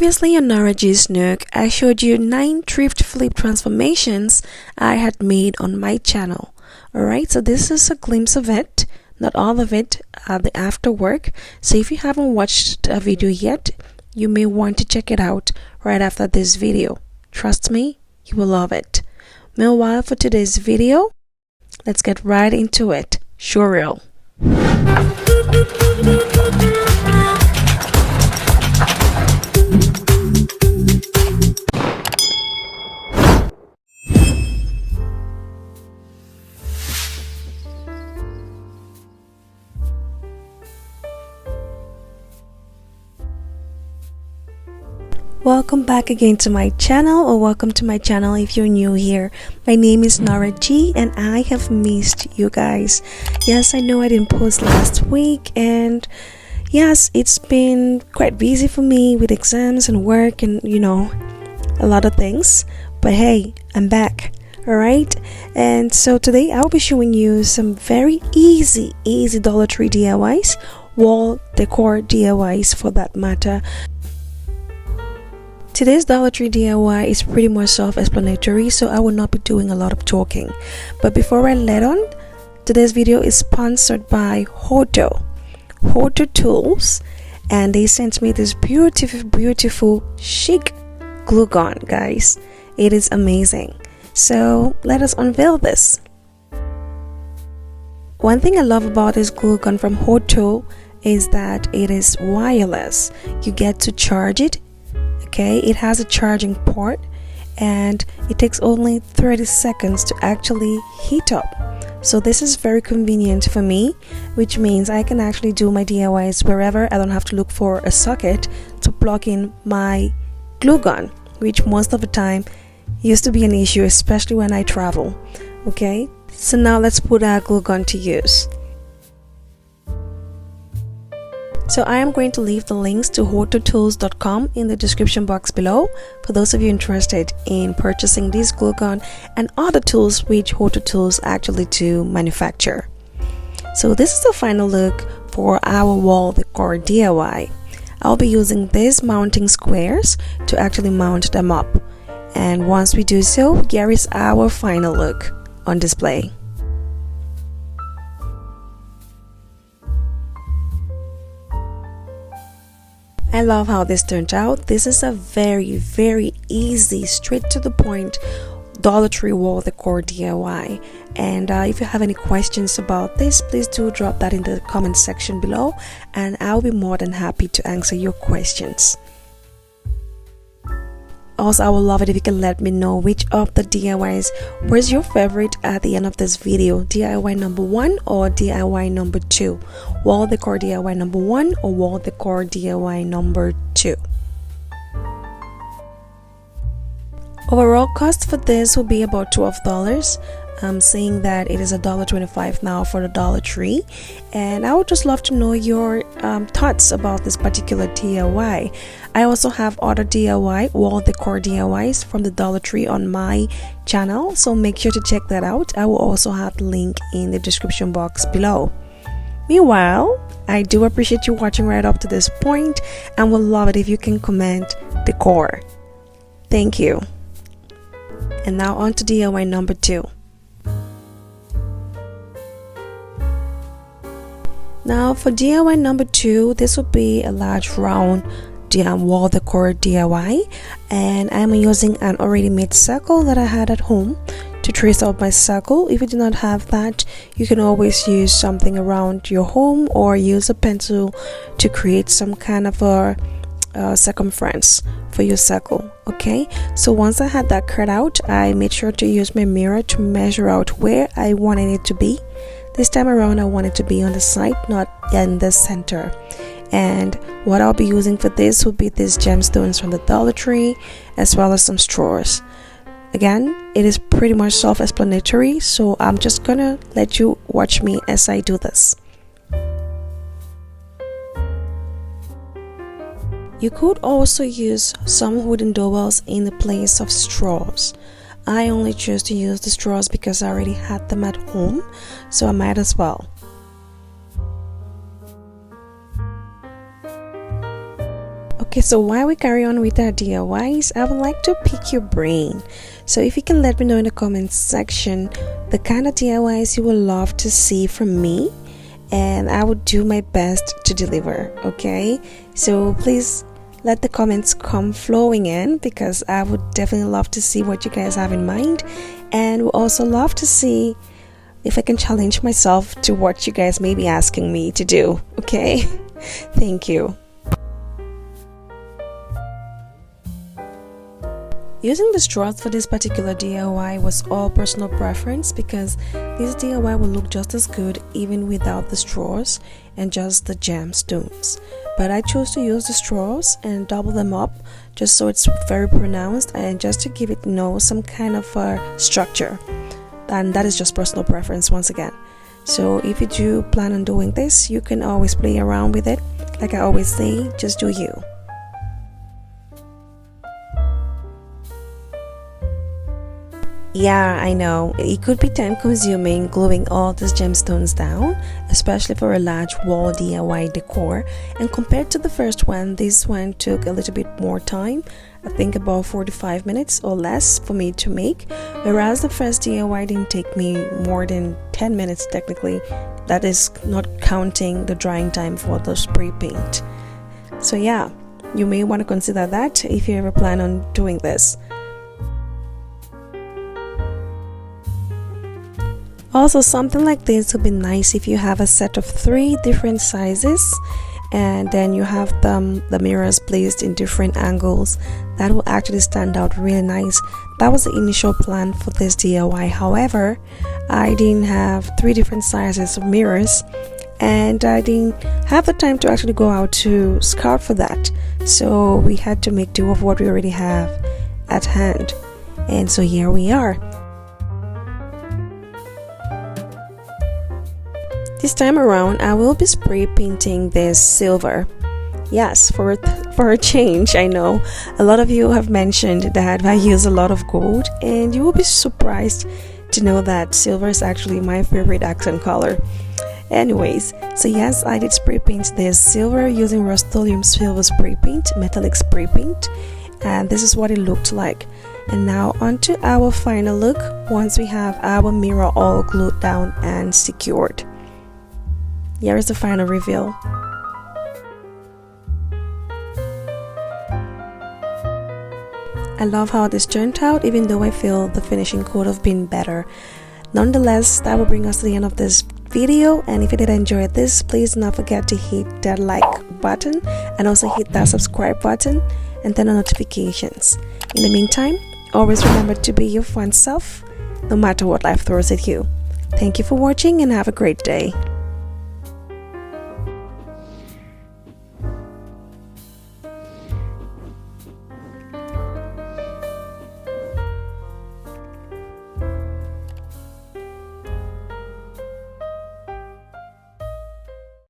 Previously on Nara G's Nook, I showed you 9 thrift flip transformations I had made on my channel. Alright, so this is a glimpse of it, not all of it, the after work. So if you haven't watched a video yet, you may want to check it out right after this video. Trust me, you will love it. Meanwhile, for today's video, let's get right into it. Sure real. Welcome back again to my channel, or welcome to my channel if you're new here. My name is Nara G and I have missed you guys. Yes, I know I didn't post last week, and yes, it's been quite busy for me with exams and work and a lot of things, but hey, I'm back. Alright, and so today I'll be showing you some very easy Dollar Tree DIYs, wall decor DIYs for that matter. Today's Dollar Tree DIY is pretty much self-explanatory, so I will not be doing a lot of talking. But before I let on, today's video is sponsored by Hoto Tools, and they sent me this beautiful chic glue gun, guys. It is amazing. So let us unveil this. One thing I love about this glue gun from Hoto is that it is wireless. You get to charge it. Okay, it has a charging port and it takes only 30 seconds to actually heat up. So this is very convenient for me, which means I can actually do my DIYs wherever. I don't have to look for a socket to plug in my glue gun, which most of the time used to be an issue, especially when I travel. Okay, so now let's put our glue gun to use. So I am going to leave the links to hototools.com in the description box below for those of you interested in purchasing this glue gun and other tools which Hoto Tools actually do manufacture. So this is the final look for our wall decor DIY. I'll be using these mounting squares to actually mount them up. And once we do so, here is our final look on display. I love how this turned out. This is a very easy, straight to the point Dollar Tree wall decor DIY. And if you have any questions about this, please do drop that in the comment section below and I'll be more than happy to answer your questions. Also, I would love it if you can let me know which of the DIYs was your favorite at the end of this video. DIY number 1 or DIY number 2? Wall decor DIY number 1 or wall decor DIY number 2? Overall cost for this will be about $12. I'm saying that it is $1.25 now for the Dollar Tree, and I would just love to know your thoughts about this particular DIY. I also have other DIY wall decor DIYs from the Dollar Tree on my channel, so make sure to check that out. I will also have the link in the description box below. Meanwhile, I do appreciate you watching right up to this point and would love it if you can comment decor. Thank you. And now on to DIY number 2. Now for DIY number 2, this will be a large round wall decor DIY, and I'm using an already made circle that I had at home to trace out my circle. If you do not have that, you can always use something around your home or use a pencil to create some kind of a circumference for your circle. Okay, so once I had that cut out, I made sure to use my mirror to measure out where I wanted it to be. This time around I want it to be on the side, not in the center. And what I'll be using for this will be these gemstones from the Dollar Tree, as well as some straws. Again, it is pretty much self-explanatory, so I'm just gonna let you watch me as I do this. You could also use some wooden dowels in the place of straws. I only chose to use the straws because I already had them at home, so I might as well. Okay, so while we carry on with our DIYs, I would like to pick your brain. So if you can let me know in the comments section the kind of DIYs you would love to see from me, and I would do my best to deliver. Okay, so please let the comments come flowing in, because I would definitely love to see what you guys have in mind, and would also love to see if I can challenge myself to what you guys may be asking me to do. Okay, thank you. Using the straws for this particular DIY was all personal preference, because this DIY will look just as good even without the straws and just the gemstones. But I chose to use the straws and double them up just so it's very pronounced and just to give it some kind of structure. And that is just personal preference once again. So if you do plan on doing this, you can always play around with it. Like I always say, just do you. Yeah, I know, it could be time consuming gluing all these gemstones down, especially for a large wall DIY decor, and compared to the first one, this one took a little bit more time. I think about 45 minutes or less for me to make, whereas the first DIY didn't take me more than 10 minutes technically. That is not counting the drying time for the spray paint. So yeah, you may want to consider that if you ever plan on doing this. Also, something like this would be nice if you have a set of 3 different sizes, and then you have the mirrors placed in different angles. That will actually stand out really nice. That was the initial plan for this DIY. However, I didn't have 3 different sizes of mirrors, and I didn't have the time to actually go out to scout for that. So we had to make do of what we already have at hand. And so here we are. This time around, I will be spray painting this silver. Yes, for a change. I know a lot of you have mentioned that I use a lot of gold, and you will be surprised to know that silver is actually my favorite accent color. Anyways, so yes, I did spray paint this silver using Rust-Oleum silver spray paint, metallic spray paint, and this is what it looked like. And now on to our final look once we have our mirror all glued down and secured. Here is the final reveal. I love how this turned out, even though I feel the finishing could have been better. Nonetheless, that will bring us to the end of this video, and if you did enjoy this, please do not forget to hit that like button and also hit that subscribe button and turn on notifications. In the meantime, always remember to be your fun self, no matter what life throws at you. Thank you for watching and have a great day.